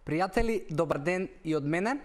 Пријатели, добар ден и од мене.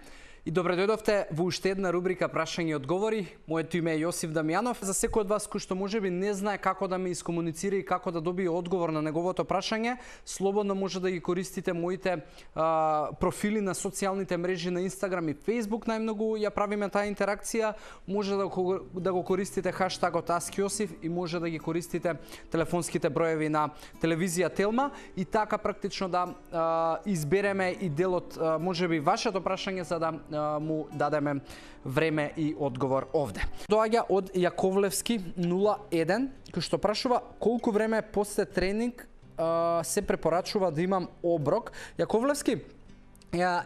И добре дојдовте во уште една рубрика Прашања и одговори. Моето име е Јосиф Дамјанов. За секој од вас кој што можеби не знае како да ме искомуницира и како да добие одговор на неговото прашање, слободно може да ги користите моите профили на социјалните мрежи на Инстаграм и Фејсбук. Најмногу ја правиме таа интеракција. Може да го користите хаштагот #AskJosif и може да ги користите телефонските броеви на телевизија Телма и така практично да избереме и делот можеби вашето прашање за да му дадеме време и одговор овде. Доаѓа од Јаковлевски 01, кој што прашува колку време после тренинг се препорачува да имам оброк. Јаковлевски,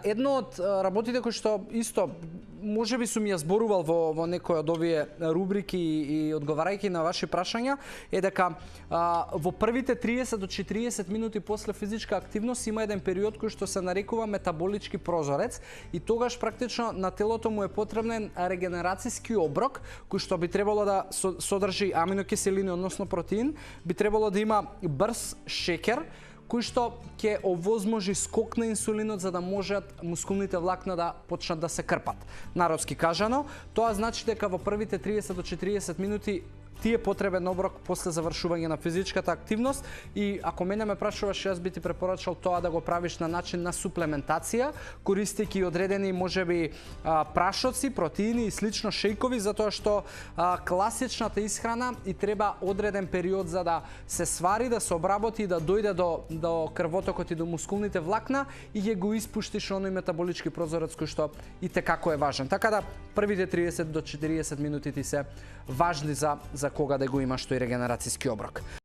едно од работите кои што исто можеби сум ја зборувал во некој од овие рубрики и одговарајќи на ваши прашања е дека во првите 30 до 40 минути после физичка активност има еден период кој што се нарекува метаболички прозорец и тогаш практично на телото му е потребен регенерацијски оброк кој што би требало да содржи аминокиселини, односно протеин, би требало да има брз шеќер кој што ќе овозможи скок на инсулинот за да можат мускулните влакна да почнат да се крпат. Народски кажано, тоа значи дека во првите 30 до 40 минути ти е потребен оброк после завршување на физичката активност и ако мене ме прашуваш, јас би ти препорачал тоа да го правиш на начин на суплементација, користејќи одредени можеби прашоци, протеини и слично шејкови, затоа што класичната исхрана и треба одреден период за да се свари, да се обработи и да дојде до крвотокот и до мускулните влакна и ќе го испуштиш оној метаболички прозорец кој што и те како е важен. Така да првите 30 до 40 минути ти се важни за кога да го имаш тој регенерацијски оброк.